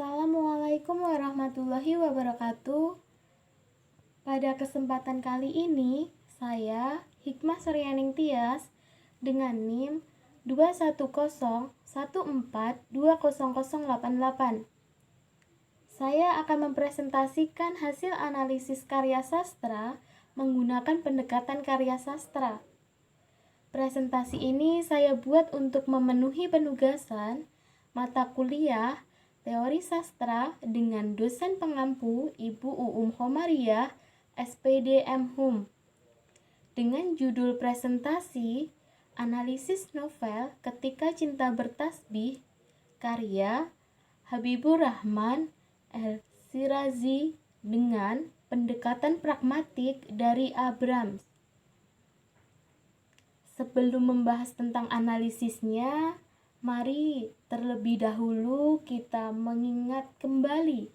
Assalamualaikum warahmatullahi wabarakatuh. Pada kesempatan kali ini, saya Hikmah Suryaning Tias dengan NIM 21014200088. Saya akan mempresentasikan hasil analisis karya sastra menggunakan pendekatan karya sastra. Presentasi ini saya buat untuk memenuhi penugasan mata kuliah Teori Sastra dengan dosen pengampu Ibu Uum Khomariyah, SPD M.Hum. Dengan judul presentasi Analisis Novel Ketika Cinta Bertasbih, karya Habibur Rahman El-Shirazi dengan pendekatan pragmatik dari Abrams. Sebelum membahas tentang analisisnya, mari terlebih dahulu kita mengingat kembali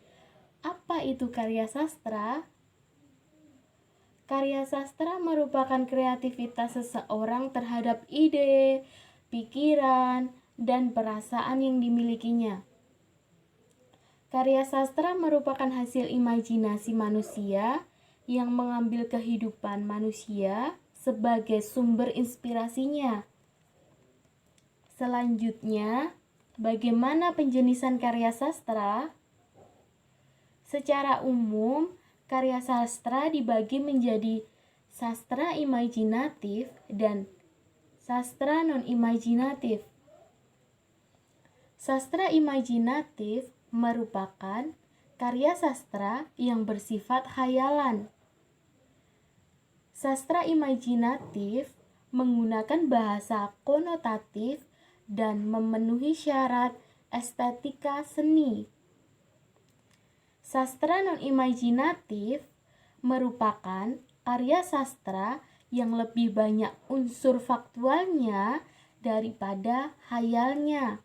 apa itu karya sastra. Karya sastra merupakan kreativitas seseorang terhadap ide, pikiran, dan perasaan yang dimilikinya. Karya sastra merupakan hasil imajinasi manusia yang mengambil kehidupan manusia sebagai sumber inspirasinya. Selanjutnya, bagaimana penjenisan karya sastra? Secara umum, karya sastra dibagi menjadi sastra imajinatif dan sastra non-imajinatif. Sastra imajinatif merupakan karya sastra yang bersifat khayalan. Sastra imajinatif menggunakan bahasa konotatif dan memenuhi syarat estetika seni. Sastra non-imajinatif merupakan karya sastra yang lebih banyak unsur faktualnya daripada khayalnya.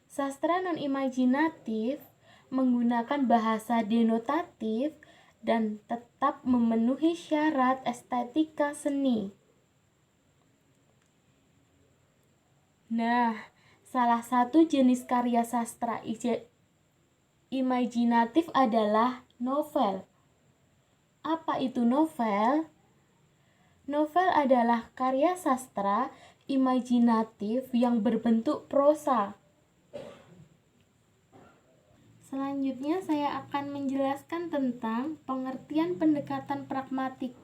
Sastra non-imajinatif menggunakan bahasa denotatif dan tetap memenuhi syarat estetika seni. Nah, salah satu jenis karya sastra imajinatif adalah novel. Apa itu novel? Novel adalah karya sastra imajinatif yang berbentuk prosa. Selanjutnya saya akan menjelaskan tentang pengertian pendekatan pragmatik.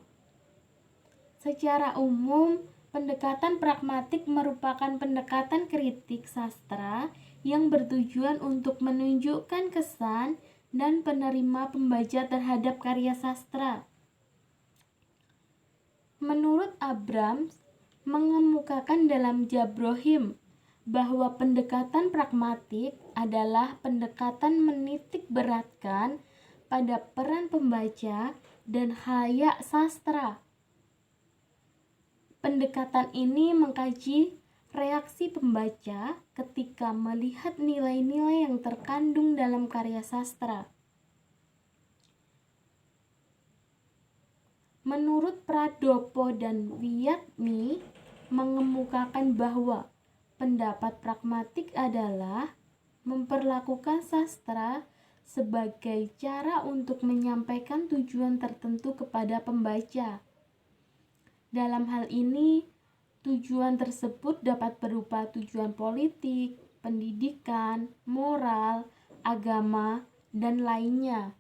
Secara umum, pendekatan pragmatik merupakan pendekatan kritik sastra yang bertujuan untuk menunjukkan kesan dan penerima pembaca terhadap karya sastra. Menurut Abrams, mengemukakan dalam Jabrohim bahwa pendekatan pragmatik adalah pendekatan menitik beratkan pada peran pembaca dan khalayak sastra. Pendekatan ini mengkaji reaksi pembaca ketika melihat nilai-nilai yang terkandung dalam karya sastra. Menurut Pradopo dan Wiyadmi mengemukakan bahwa pendapat pragmatik adalah memperlakukan sastra sebagai cara untuk menyampaikan tujuan tertentu kepada pembaca. Dalam hal ini, tujuan tersebut dapat berupa tujuan politik, pendidikan, moral, agama, dan lainnya.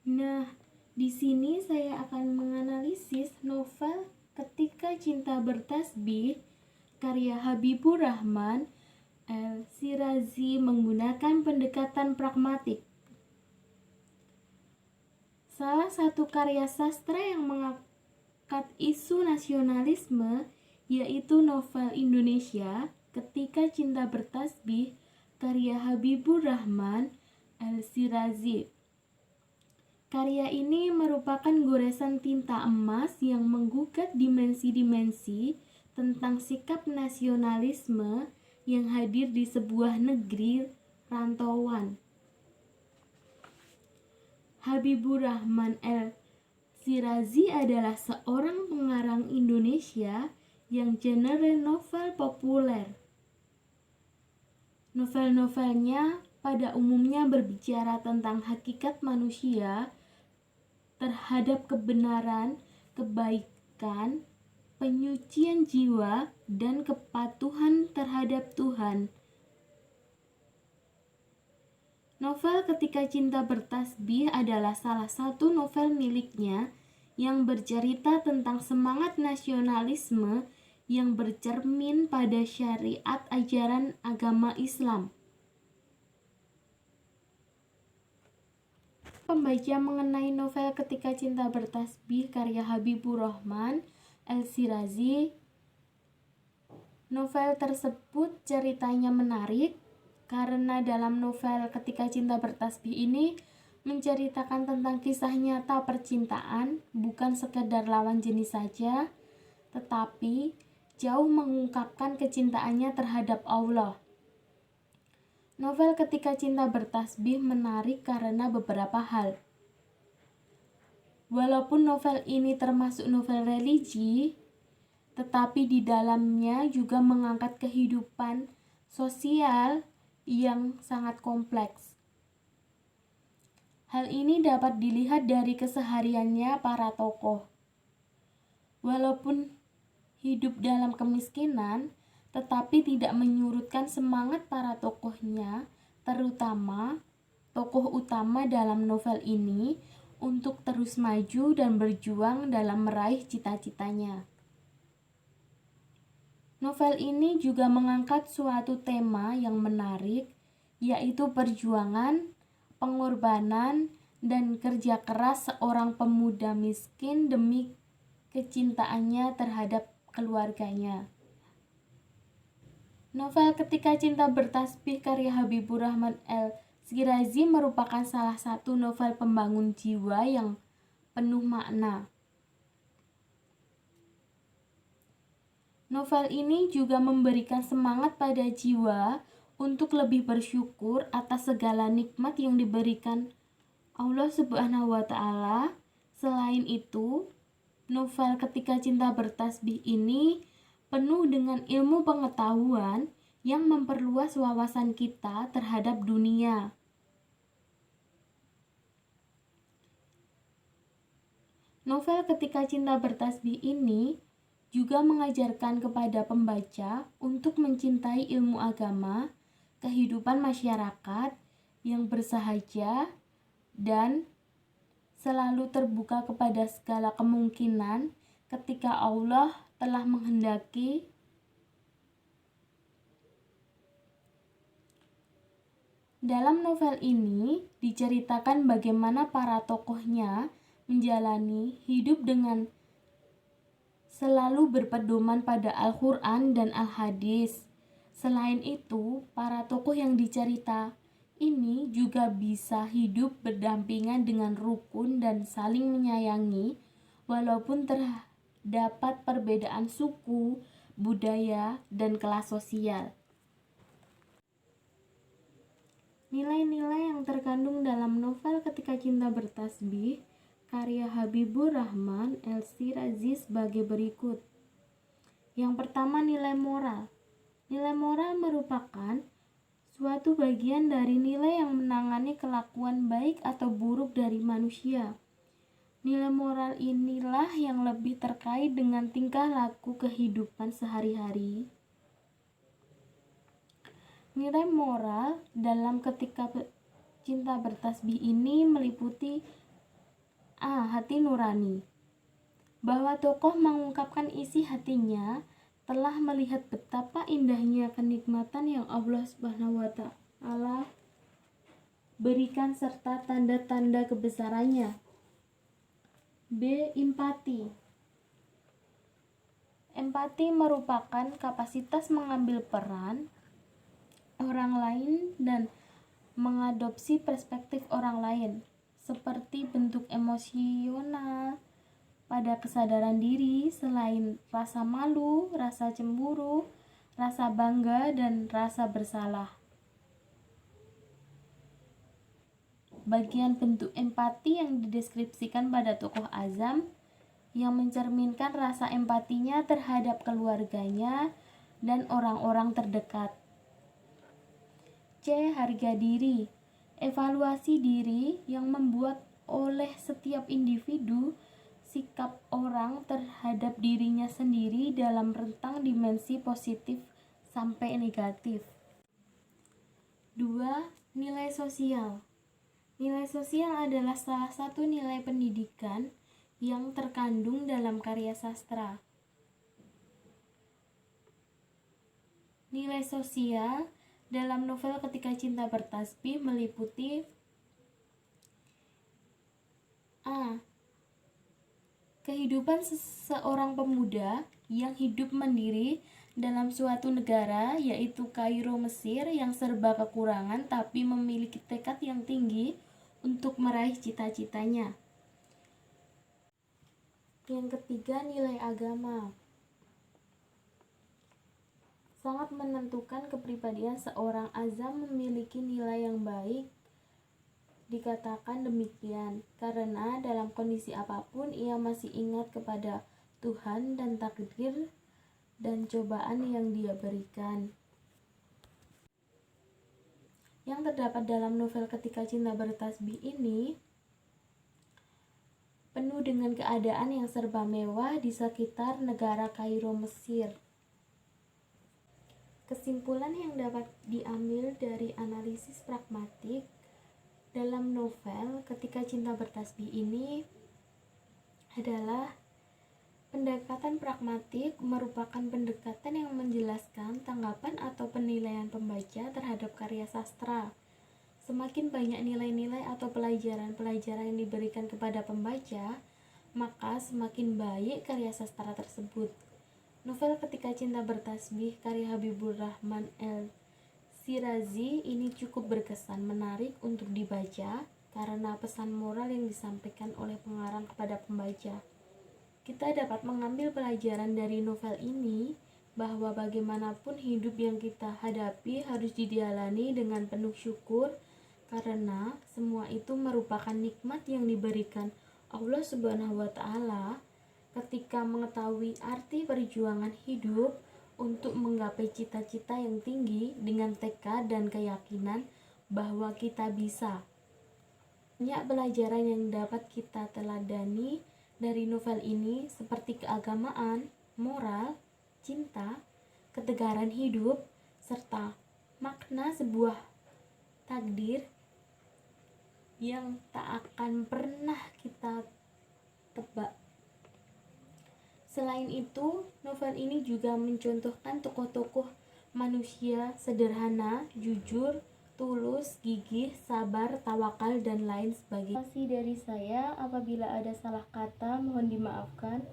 Nah, di sini saya akan menganalisis novel Ketika Cinta Bertasbih karya Habibur Rahman El-Shirazi menggunakan pendekatan pragmatik. Salah satu karya sastra yang mengangkat isu nasionalisme yaitu novel Indonesia Ketika Cinta Bertasbih karya Habibur Rahman El-Shirazi. Karya ini merupakan goresan tinta emas yang menggugat dimensi-dimensi tentang sikap nasionalisme yang hadir di sebuah negeri rantauan. Habibur Rahman El-Shirazi adalah seorang pengarang Indonesia yang genre novel populer. Novel-novelnya pada umumnya berbicara tentang hakikat manusia terhadap kebenaran, kebaikan, penyucian jiwa, dan kepatuhan terhadap Tuhan. Novel Ketika Cinta Bertasbih adalah salah satu novel miliknya yang bercerita tentang semangat nasionalisme yang bercermin pada syariat ajaran agama Islam. Pembaca mengenai novel Ketika Cinta Bertasbih karya Habibur Rahman El-Shirazi. Novel tersebut ceritanya menarik karena dalam novel Ketika Cinta Bertasbih ini menceritakan tentang kisah nyata percintaan, bukan sekedar lawan jenis saja, tetapi jauh mengungkapkan kecintaannya terhadap Allah. Novel Ketika Cinta Bertasbih menarik karena beberapa hal. Walaupun novel ini termasuk novel religi, tetapi di dalamnya juga mengangkat kehidupan sosial yang sangat kompleks. Hal ini dapat dilihat dari kesehariannya para tokoh. Walaupun hidup dalam kemiskinan, tetapi tidak menyurutkan semangat para tokohnya, terutama tokoh utama dalam novel ini, untuk terus maju dan berjuang dalam meraih cita-citanya. Novel ini juga mengangkat suatu tema yang menarik, yaitu perjuangan, pengorbanan, dan kerja keras seorang pemuda miskin demi kecintaannya terhadap keluarganya. Novel Ketika Cinta Bertasbih karya Habibur Rahman El-Shirazi merupakan salah satu novel pembangun jiwa yang penuh makna. Novel ini juga memberikan semangat pada jiwa untuk lebih bersyukur atas segala nikmat yang diberikan Allah Subhanahu wa Ta'ala. Selain itu, novel Ketika Cinta Bertasbih ini penuh dengan ilmu pengetahuan yang memperluas wawasan kita terhadap dunia. Novel Ketika Cinta Bertasbih ini juga mengajarkan kepada pembaca untuk mencintai ilmu agama, kehidupan masyarakat yang bersahaja, dan selalu terbuka kepada segala kemungkinan ketika Allah telah menghendaki. Dalam novel ini diceritakan bagaimana para tokohnya menjalani hidup dengan selalu berpedoman pada Al-Quran dan Al-Hadis. Selain itu, para tokoh yang dicerita ini juga bisa hidup berdampingan dengan rukun dan saling menyayangi, walaupun terdapat perbedaan suku, budaya, dan kelas sosial. Nilai-nilai yang terkandung dalam novel Ketika Cinta Bertasbih karya Habibur Rahman El-Shirazi sebagai berikut. Yang pertama, nilai moral. Nilai moral merupakan suatu bagian dari nilai yang menangani kelakuan baik atau buruk dari manusia. Nilai moral inilah yang lebih terkait dengan tingkah laku kehidupan sehari-hari. Nilai moral dalam Ketika Cinta Bertasbih ini meliputi hati nurani, bahwa tokoh mengungkapkan isi hatinya telah melihat betapa indahnya kenikmatan yang Allah Subhanahu wa Ta'ala berikan serta tanda-tanda kebesarannya. B. Empati. Empati merupakan kapasitas mengambil peran orang lain dan mengadopsi perspektif orang lain, seperti bentuk emosional pada kesadaran diri selain rasa malu, rasa cemburu, rasa bangga, dan rasa bersalah. Bagian bentuk empati yang dideskripsikan pada tokoh Azam yang mencerminkan rasa empatinya terhadap keluarganya dan orang-orang terdekat. C. Harga diri. Evaluasi diri yang membuat oleh setiap individu sikap orang terhadap dirinya sendiri dalam rentang dimensi positif sampai negatif. 2. Nilai sosial. Nilai sosial adalah salah satu nilai pendidikan yang terkandung dalam karya sastra. Nilai sosial dalam novel Ketika Cinta Bertasbih meliputi A. Kehidupan seorang pemuda yang hidup mandiri dalam suatu negara, yaitu Kairo, Mesir, yang serba kekurangan tapi memiliki tekad yang tinggi untuk meraih cita-citanya. Yang ketiga, nilai agama. Sangat menentukan kepribadian seorang. Azam memiliki nilai yang baik. Dikatakan demikian karena dalam kondisi apapun ia masih ingat kepada Tuhan dan takdir dan cobaan yang Dia berikan. Yang terdapat dalam novel Ketika Cinta Bertasbih ini penuh dengan keadaan yang serba mewah di sekitar negara Kairo, Mesir. Kesimpulan yang dapat diambil dari analisis pragmatik dalam novel Ketika Cinta Bertasbih ini adalah pendekatan pragmatik merupakan pendekatan yang menjelaskan tanggapan atau penilaian pembaca terhadap karya sastra. Semakin banyak nilai-nilai atau pelajaran-pelajaran yang diberikan kepada pembaca, maka semakin baik karya sastra tersebut. Novel Ketika Cinta Bertasbih karya Habibur Rahman El-Shirazi ini cukup berkesan menarik untuk dibaca karena pesan moral yang disampaikan oleh pengarang kepada pembaca. Kita dapat mengambil pelajaran dari novel ini bahwa bagaimanapun hidup yang kita hadapi harus dijalani dengan penuh syukur karena semua itu merupakan nikmat yang diberikan Allah Subhanahu wa Ta'ala ketika mengetahui arti perjuangan hidup untuk menggapai cita-cita yang tinggi dengan tekad dan keyakinan bahwa kita bisa. Banyak pelajaran yang dapat kita teladani dari novel ini seperti keagamaan, moral, cinta, ketegaran hidup, serta makna sebuah takdir yang tak akan pernah kita tebak. Selain itu, novel ini juga mencontohkan tokoh-tokoh manusia sederhana, jujur, tulus, gigih, sabar, tawakal, dan lain sebagainya. Terima kasih dari saya. Apabila ada salah kata, mohon dimaafkan.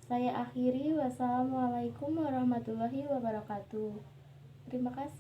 Saya akhiri. Wassalamualaikum warahmatullahi wabarakatuh. Terima kasih.